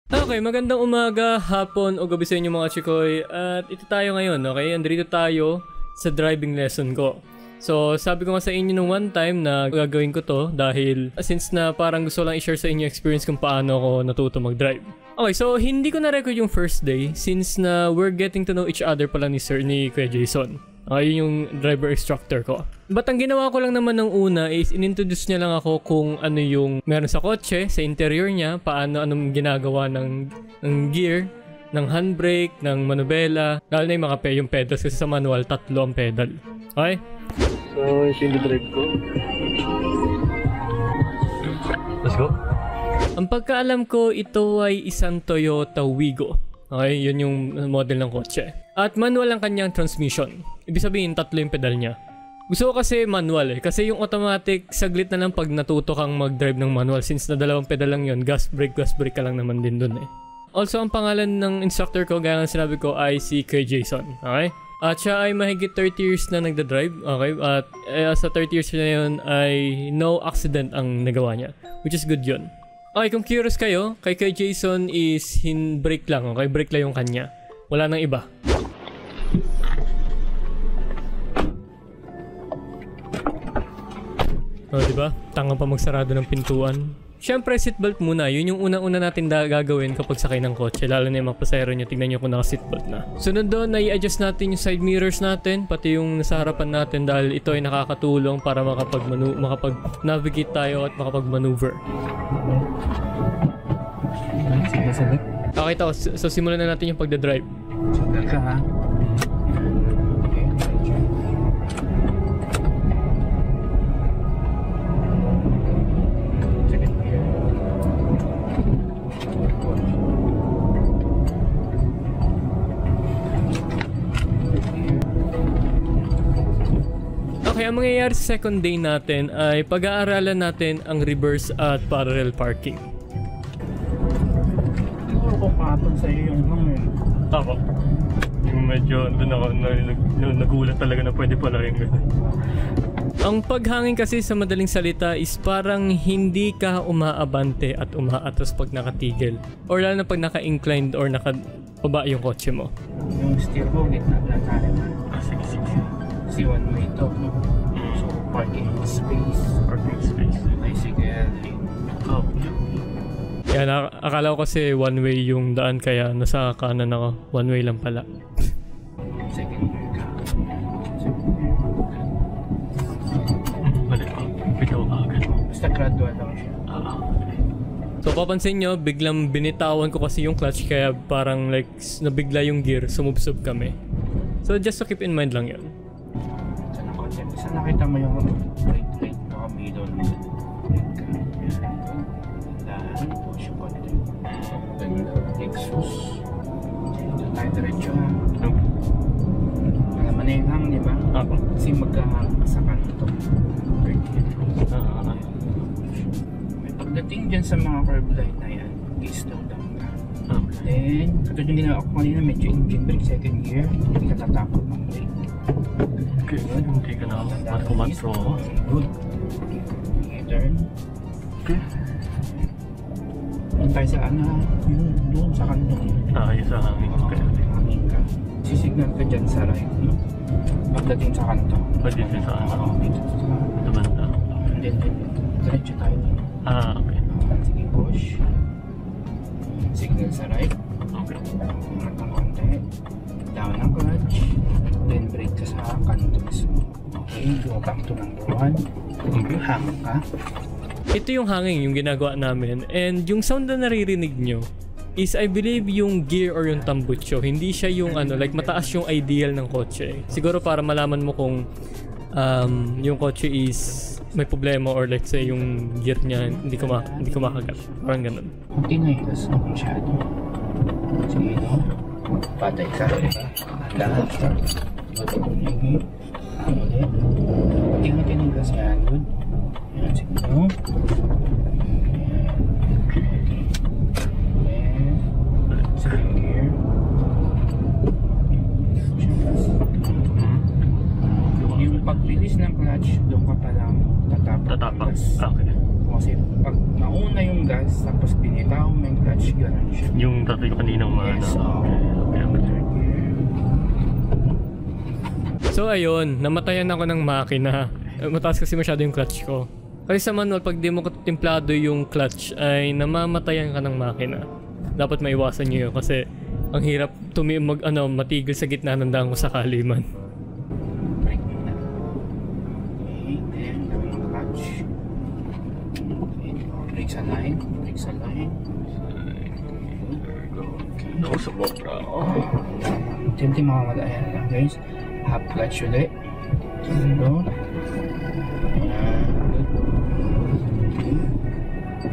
Okay, magandang umaga, hapon o gabi sa inyo mga chikoy. At ito tayo ngayon, okay? Andito tayo sa driving lesson ko. So, sabi ko nga sa inyo nung one time na gagawin ko to dahil since na parang gusto lang i-share sa inyo experience kung paano ako natuto mag-drive. Okay, so hindi ko na-record yung first day since na we're getting to know each other pala ni Kuya Jason. Yun yung driver instructor ko. But ang ginawa ko lang naman ng una is inintroduce niya lang ako kung ano yung meron sa kotse, sa interior niya, anong ginagawa ng gear, ng handbrake, ng manubela, lalo na yung yung pedals kasi sa manual, 3 ang pedal. Okay? So, yung drive ko. Let's go. Ang pagkaalam ko, ito ay isang Toyota Wigo. Okay, yun yung model ng kotse. At manual ang kanyang transmission. Ibig sabihin, 3 yung pedal niya. Gusto ko kasi manual kasi yung automatic, saglit na lang pag natuto kang mag-drive ng manual since na 2 pedal lang yun, gas brake ka lang naman din dun . Also, ang pangalan ng instructor ko, gaya ng sinabi ko, ay si Kuya Jason. Okay? At siya ay mahigit 30 years na nagda-drive. Okay? At sa 30 years na yun ay no accident ang nagawa niya. Which is good yun. Okay, kung curious kayo, kay Jason is brake lang, okay? Brake lang yung kanya. Wala nang iba. Diba? Tanga pa magsarado ng pintuan. Siyempre, seatbelt muna. Yun yung unang-una natin gagawin kapag sakay ng kotse. Lalo na yung mga pasahero nyo. Tingnan nyo kung naka-seatbelt na. Sunod doon, i-adjust natin yung side mirrors natin. Pati yung nasa harapan natin dahil ito ay nakakatulong para makapag-navigate tayo at makapag-maneuver. Okay, so simulan na natin yung pagdadrive. Sundan ka ha. Okay, ang mangyayari sa second day natin ay pag-aaralan natin ang reverse at parallel parking. Siguro kung patong sa'yo yung Ako. Yung medyo doon ako nagulat talaga na pwede pala yung gano'n. Ang paghangin kasi sa madaling salita is parang hindi ka umaabante at umaatos pag nakatigil. Or lalo na pag naka-inclined or nakababa yung kotse mo. Yung steer ko, gitna na tayo. Sige. Si one way to, no? So, parking space. Bicycle lane. Oh. Yan, akala ko kasi one way yung daan kaya nasa kanan ako. One way lang pala. Second gear ka. Mali pa. Bitaw ka agad. Basta gradual lang siya. So papansin nyo, biglang binitawan ko kasi yung clutch kaya parang like nabigla yung gear, sumubsob kami. So just to keep in mind lang yun. Saan nakita mo yung right baka may doon dahan push yung konti ganda Lexus tayo diretso ha alam na yung hang diba? Kasi magkahang sa kanto may pagdating dyan sa mga curb line na yan slow down ka then katulad yung ginawa ko kanina medyo engine brake second gear hindi ka tatakot ng brake. Okay, hindi ka na matkumatro. Good. Turn. Okay. Doon tayo sa doon sa kanto. Tayo sa hangin. Okay. Hangin ka. Sisignal ka dyan sa right. Pagdating sa kanto. Pagdating sa kanto. Ito banda. And then, diretso tayo. Okay. Sige, push. Signal sa right. Okay. Ang konti. Down ang clutch. Then brake ka sa kanto mismo. Okay, go back to number 1. Okay, hang ka. Ito yung hangin yung ginagawa namin and yung sound na naririnig nyo is I believe yung gear or yung tambucho. Hindi siya yung like mataas yung ideal ng kotse. Siguro para malaman mo kung yung kotse is may problema or let's say yung gear niya hindi ko makagat. Parang ganun. Tinayos na masyado. Sige, no? Patay ka. Lahat. Ulit. Tingnan gas yan. Good. Yan, sige, no? Second gear. Yung pag-release ng clutch, doon ka palang tatapak. Okay. Kasi pag nauna yung gas, tapos binitaw mo yung clutch, you ganun siya. Yung tatay ko kaninang Yes, So ayun, namatayan ako ng makina. Mataas kasi masyado yung clutch ko. Kasi sa manual, pag di mo templado yung clutch, ay namamatayan ka ng makina. Dapat maiwasan nyo yun kasi ang hirap matigil sa gitna ng daan kung sakali man. Brake muna. Okay, then gawin yung clutch. Okay, brakes align. Brakes align. No, sumobra ako. Unti-unti makamadaan lang guys. Half clutch ulit. Go. Ayan.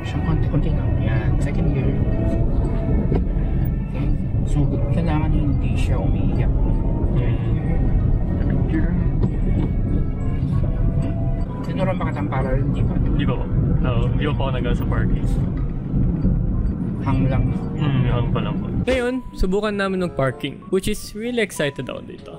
Siya konti-konti lang. Ayan. Second gear. Okay. So, kailangan hindi siya umiiyak. Third gear. Tinuran ba katang para rin? Hindi pa. Di ba po? No, hindi pa ako nag sa parking. Hang lang. Hang pa lang po. Ngayon, subukan namin ng parking, which is really excited ako dito.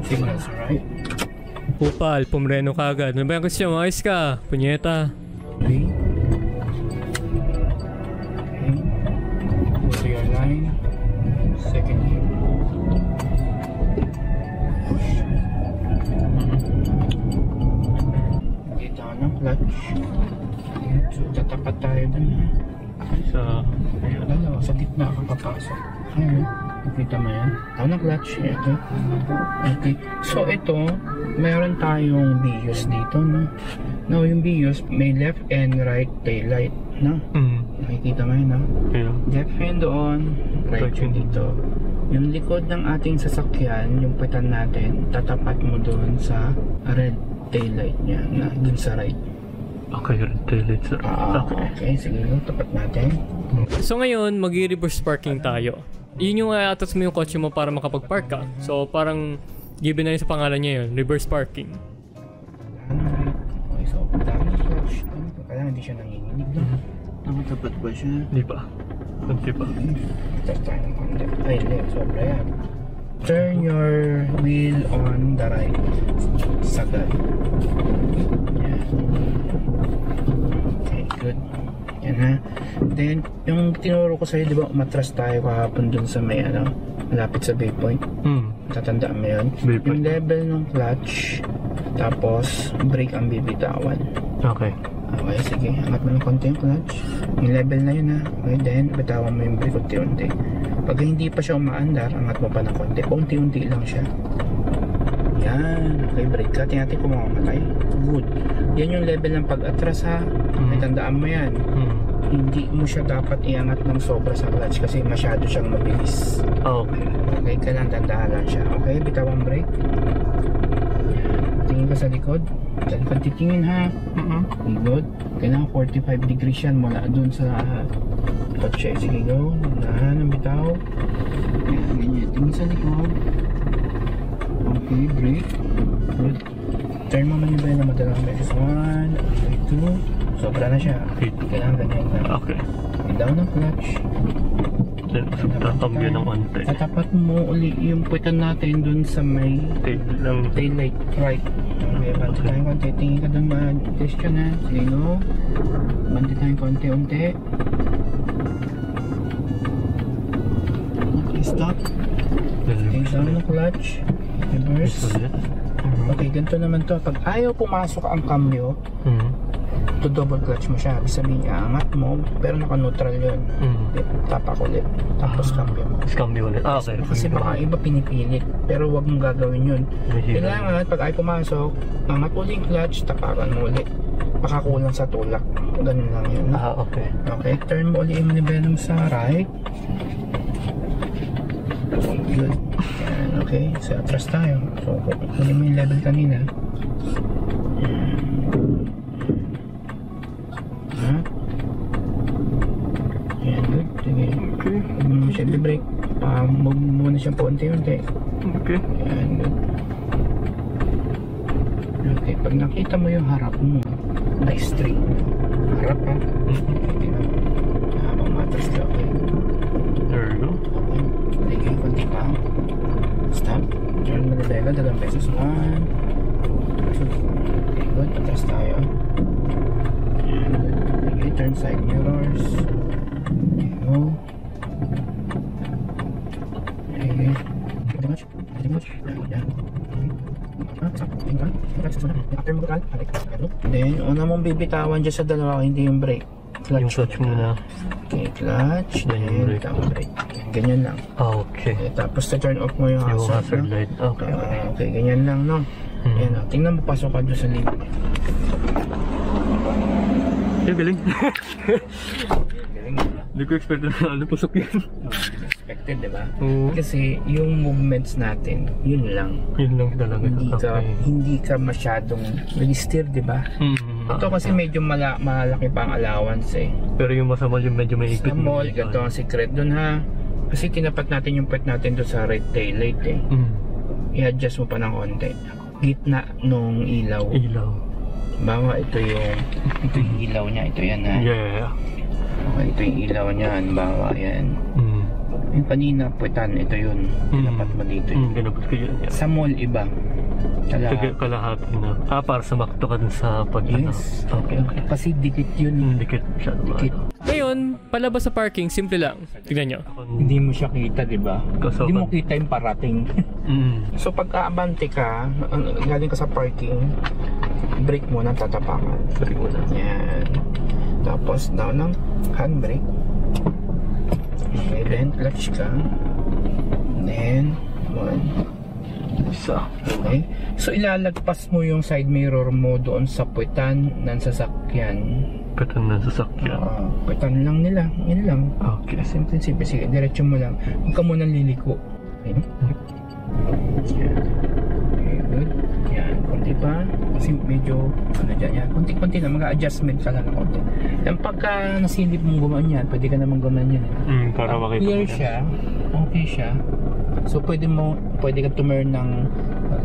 Signals, right? Upal, pumreno ka agad. Ano ba yung gusto mo? Ayos ka, punyeta. Okay. Okay. Go to your line. Second gear. Push. Dito ka ng clutch. Okay. So, tatapat tayo dun ha. Dalawa, sa gitna ka papasok. Ayun. Nakita mo yan? Tao ng clutch. Ito. Okay. So, ito, mayroon tayong BIOS dito, no? Now, yung BIOS, may left and right taillight, no? Nakikita mo yun, no? Yeah. Left hand doon, right hand dito. Yung likod ng ating sasakyan, yung pitan natin, tatapat mo doon sa red taillight niya, na doon sa right. Okay, red taillight sa right. Okay, sige, tapat natin. So ngayon, mag-reverse parking tayo. Yun yung atas mo yung kotse mo para makapag-park ka. So parang given na yun sa pangalan niya yun, reverse parking. Okay, so dami clutch. Kailangan hindi siya nanginginig lang. Nakatapat ba siya? Hindi pa. Kunti pa. Test tayo ng konti. Ay, hindi. Sobra yan. Turn your wheel on the right. Sagad. Yan. Okay, good. Yan ha. Then, yung tinuro ko sa'yo, di ba, umatras tayo kahapon dun sa may, malapit sa Baypoint. Tatandaan mo yun? Yung level ng clutch, tapos, brake ang bibitawan. Okay. Okay, sige. Angat mo ng konti yung clutch. Yung level na yun ha. Okay, then, bitawan mo yung brake unti-unti. Pag hindi pa siya umaandar, angat mo pa ng konti. Unti-unti lang siya. Yan. Okay, brake ka. Tingnan natin kung makamatay. Good. Yan yung level ng pag-atras ha. May tandaan mo yan. Hindi mo siya dapat iangat ng sobra sa clutch kasi masyado siyang mabilis. Okay. Okay, kailangan tandaan lang siya. Okay, bitawan ang brake. Tingin ka sa likod. Sa likod titingin ha. Good. Kailangan 45 degrees yan mula dun sa kotse. Sige, go. Dahan ang bitaw. Ayan, ganyan. Tingin sa likod. Okay, brake. Good. Turn mo manibay na madalang beses. 1, 2. Sobra na siya. Kailangan ganyan na. Okay. Down ang clutch. Tatambyo ng onte. Tatapat mo uli yung puwitan natin dun sa may taillight. Right. Okay, bante tayo konti. Tingin ka dun ma-question na. Sige, no. Bante tayo konti-unti. Okay, stop. Okay, down ang clutch. Reverse. Okay, ganito naman to. Pag ayaw pumasok ang cambio, to double clutch mo siya. Ibig sabihin, angat mo, pero naka-neutral yun. Tapak ulit. Tapos cambio mo. Cambio ulit. Okay. Kasi baka iba pinipilit, pero wag mong gagawin yun. Kailangan, pag ayaw pumasok, angat ulit yung clutch, tapakan mo ulit. Pakakulang sa tulak. Ganun lang yun. Okay. Okay, turn mo ulit yung manibelum sa right. Good. Yan, okay. So, atras tayo. So, kunin mo yung level kanina. Yan, good. Sige. Okay. Siyempre brake. Move muna siya po unti-unti. Okay. Yan, good. Okay, pag nakita mo yung harap mo, na straight. Harap ha. Okay na. Habang matras ka, okay. There you go. Okay. Ligay konti ka. Stop. Turn manibela, 2 beses. 1, 2. Okay, good. Patras tayo. Ayan, good. Okay, turn side mirrors. Okay, go. Okay. Pretty much. Yan. Then, una mong bibitawan dyan sa dalawa, hindi yung brake. Yung clutch muna. Okay, clutch. Then yung brake. Brake. Ganyan lang. Okay. Okay, tapos turn off mo yung Yung hazard. hazard No? light. Okay. Okay, ganyan lang, no? Yan, tingnan mo, pasok ka doon sa link. Galing. Galing, diba? Hindi ko expect na pusok yan. Expected, diba? Oo. Kasi yung movements natin, yun lang. Yun lang talaga. Hindi ka masyadong register, diba? Ito kasi medyo malaki pa ang allowance eh. Pero yung masama yung medyo may ipit. Sa mall, ganito ang secret dun ha. Kasi tinapat natin yung pet natin doon sa right tail light eh. I-adjust mo pa ng konti. Gitna nung ilaw. Bawa ito yung ilaw niya. Ito yan ha. Yeah. Okay, ito yung ilaw niya. Bawa yan. Yung kanina puwetan, ito yun. Tinapat mo dito yun. Ganapat ko yun. Yeah. Sa mall iba. Kalahati na. Para sumakto ka dun sa pag Yes. Okay. Kasi dikit yun. Dikit masyado ba? Dikit. Ngayon, palabas sa parking, simple lang. Tignan nyo. Hindi mo siya kita, di ba? Hindi mo kita yung parating. So pagka-abante ka, galing ka sa parking, brake muna, tatapakan. Brake muna. Yan. Tapos down ng handbrake. Okay, then clutch ka. Then, 1. Isa. Okay. So ilalagpas mo yung side mirror mo doon sa puwetan ng sasakyan. Puwetan ng sasakyan. Puwetan lang nila. Yun lang. Okay. Simple. Sige, diretso mo lang. Huwag ka muna liliko. Okay. Yan. Okay, good. Yan. Kunti pa. Kasi medyo, dyan yan. Kunti-kunti na. Mag-adjustment ka lang ng konti. Yan pagka nasilip mong gumaan yan, pwede ka namang gumaan yan. Para makita Clear mo siya. Okay siya. So pwede ka tumurn ng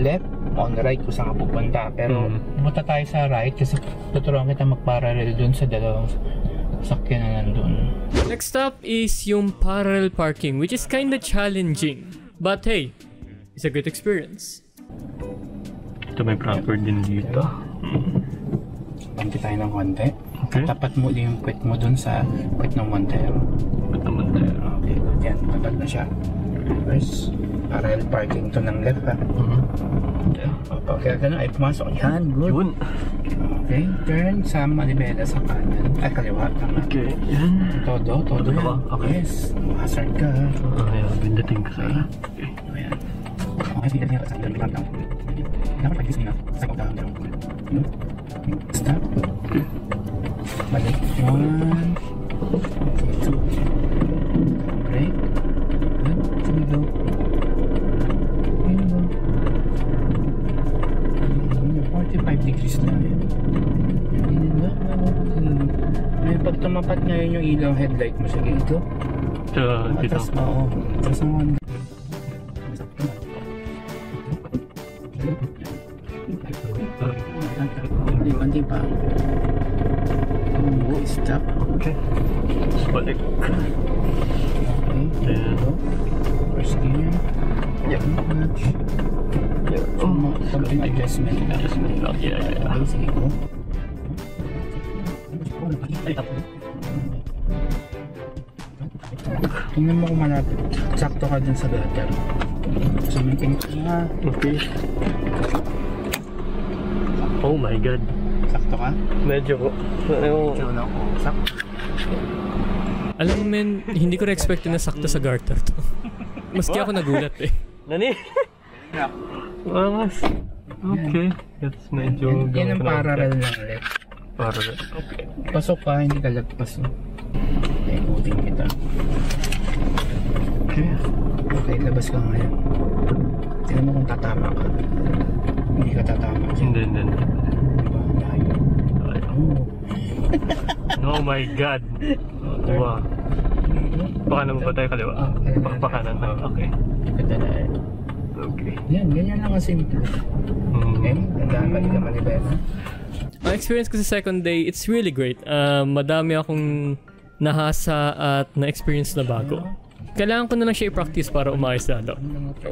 left on right kung saan ka pupunta. Pero pumunta tayo sa right kasi tuturuan kita mag-parallel dun sa dalawang sakyan na nandun. Next up is yung parallel parking, which is kinda challenging. But hey, it's a good experience. Ito may proper din dito. Panti tayo ng konti. Okay. Tapat mo din yung puwet mo dun sa puwet ng Montero. Ito Montero. Okay, good. Yan, tapat na siya. Reverse. Parallel parking to ng left ha. Okay, ganun ay pumasok. Yan, good. Yun. Okay, turn sa manibela sa kanan. Ay, kaliwa. Tama. Okay, yan. Todo Todo yan. ba? Okay. Yes, hazard ka. Ayan, pindating ka sa... Okay. Ayan. Okay, sige niya sa dalam lang. Dapat pag gising na sa pagdahan daw. Stop. Balik. 1. Okay, 2. Break. Good. Sige, go. Ayun, go. 45 degrees na yan. May pag tumapat ngayon yung ilaw headlight mo. Sige, ito. Dito. Atras, oo. Atras mo. Hindi pa. Go, stop. Okay. Tapos balik. Okay. Then, Go. First gear. yeah. Clutch. Yeah. Something adjustment. Yeah. Okay, sige, go. Tingnan mo kung malapit. Sakto ka dun sa gutter. So, maintain ka nga. Okay. Oh my god. Sakto ka? Medyo po. Medyo lang ko. Sakto. Alam mo men, hindi ko na-expect na sakto sa garter to. Maski ako nagulat eh. Nani? Angas. Okay. That's medyo... Yan ang parallel ng left. Parallel. Okay. Pasok ka, hindi ka lagpas. Okay, buting kita. Okay. Okay, labas ka ngayon. Tingnan mo kung tatama ka. Hindi ka tatama dyan. Hindi. Diba? Layo. Oh my god. Wow. Baka naman pa tayo kaliwa. Pakanan tayo. Okay. Kadalayan. Okay. Yan, ganyan lang ang simple. Okay, tandaan balik ka manibela. Ang experience ko sa second day, it's really great. Madami akong nahasa at na-experience na bago. kailangan ko na lang siya i-practice para umayos lalo.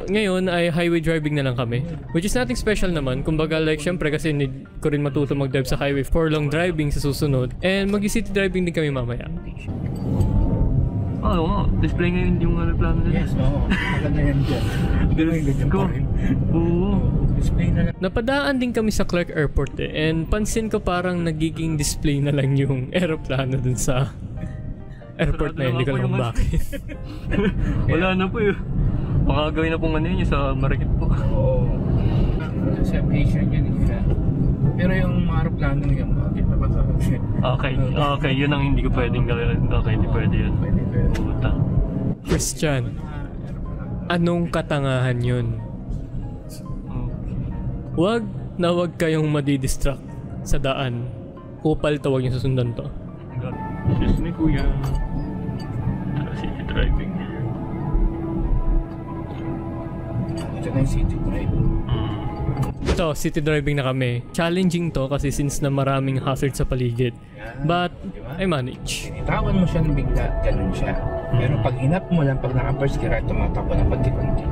Ngayon ay highway driving na lang kami. Which is nothing special naman. Kumbaga like syempre kasi need ko rin matuto mag-drive sa highway for long driving sa susunod. And mag-city driving din kami mamaya. Oo nga, display ngayon yung plano nila. Yes, oo. Maganda yan dyan. Ganyan Go. pa rin. Oo. Display na lang. Napadaan din kami sa Clark Airport and pansin ko parang nagiging display na lang yung aeroplano dun sa airport na yun. Hindi ko alam bakit. Wala na po yun. Baka gawin na pong ano yun sa Marikit po. Oo. Sa aviation yun. Pero yung mga aeroplano yung bakit na ba sa Okay, yun ang hindi ko pwedeng gawin. Okay, hindi pwede yun. Pwede. Puta. Christian, anong katangahan yun? Wag na wag kayong madidistract sa daan. Kupal tawag yung susundan to. Yes, ni kuya. City driving. Ito na yung city driving. Ito, city driving na kami. Challenging to kasi since na maraming hazard sa paligid. But, I manage. Tinitawan mo siya ng bigla, ganun siya. Pero pag hinap mo lang, pag naka-first gear, ay tumatakbo ng konti-konti.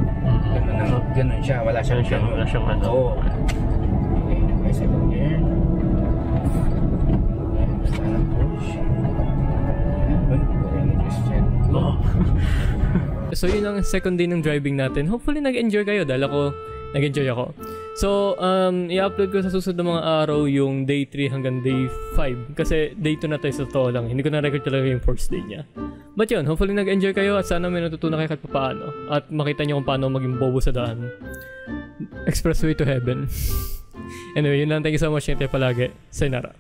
Ganun siya, wala siyang ganun. Wala siyang ano. Oo. Okay, okay, second gear. Sana push. Oh. So yun ang second day ng driving natin. Hopefully nag-enjoy kayo dahil nag-enjoy ako. So, i-upload ko sa susunod na mga araw yung day 3 hanggang day 5. Kasi day 2 na tayo sa totoo lang. Hindi ko na-record talaga yung first day niya. But yun, hopefully nag-enjoy kayo at sana may natutunan kayo kahit paano. At makita nyo kung paano maging bobo sa daan. Expressway to heaven. Anyway, yun lang. Thank you so much. Ingat kayo palagi. Sayonara.